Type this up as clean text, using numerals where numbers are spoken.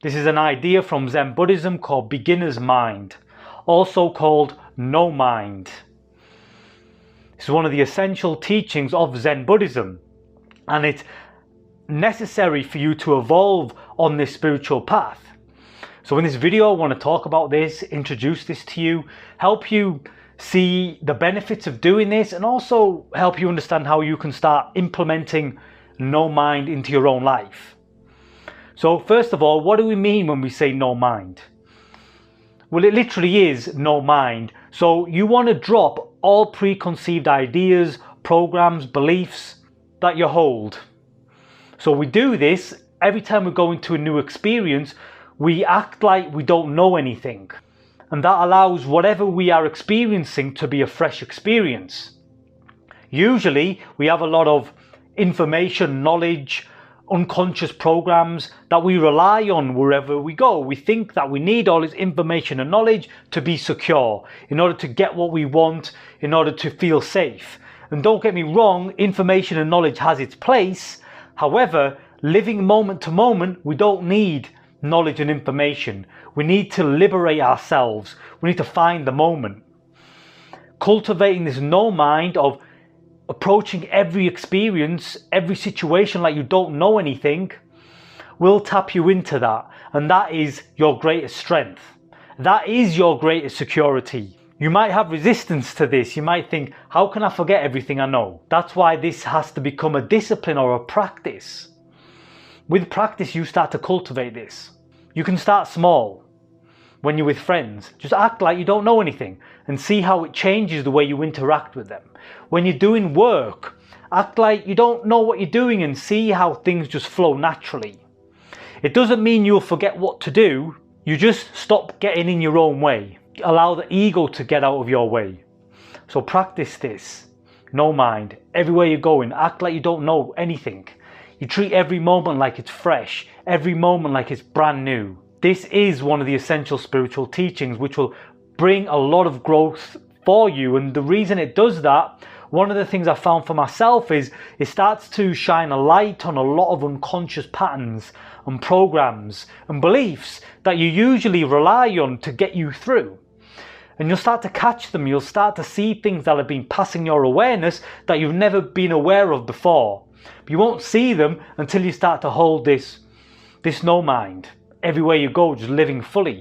This is an idea from Zen Buddhism called beginner's mind, also called no mind. This is one of the essential teachings of Zen Buddhism, and it's necessary for you to evolve on this spiritual path. So in this video I want to talk about this, introduce this to you, help you see the benefits of doing this, and also help you understand how you can start implementing no mind into your own life. So first of all, what do we mean when we say no mind? Well, it literally is no mind. So you want to drop all preconceived ideas, programs, beliefs that you hold. So we do this every time we go into a new experience. We act like we don't know anything, and that allows whatever we are experiencing to be a fresh experience. Usually we have a lot of information, knowledge, unconscious programs that we rely on wherever we go. We think that we need all this information and knowledge to be secure, in order to get what we want, in order to feel safe. And don't get me wrong, information and knowledge has its place. However, living moment to moment, we don't need knowledge and information. We need to liberate ourselves. We need to find the moment. Cultivating this no mind of approaching every experience, every situation like you don't know anything, will tap you into that. And that is your greatest strength. That is your greatest security. You might have resistance to this. You might think, how can I forget everything I know? That's why this has to become a discipline or a practice. With practice, you start to cultivate this. You can start small. When you're with friends, just act like you don't know anything and see how it changes the way you interact with them. When you're doing work, act like you don't know what you're doing and see how things just flow naturally. It doesn't mean you'll forget what to do. You just stop getting in your own way. Allow the ego to get out of your way. So practice this. No mind. Everywhere you're going, act like you don't know anything. You treat every moment like it's fresh. Every moment like it's brand new. This is one of the essential spiritual teachings which will bring a lot of growth for you. And the reason it does that, one of the things I found for myself is it starts to shine a light on a lot of unconscious patterns and programs and beliefs that you usually rely on to get you through. And you'll start to catch them. You'll start to see things that have been passing your awareness that you've never been aware of before. But you won't see them until you start to hold this no mind. Everywhere you go, just living fully.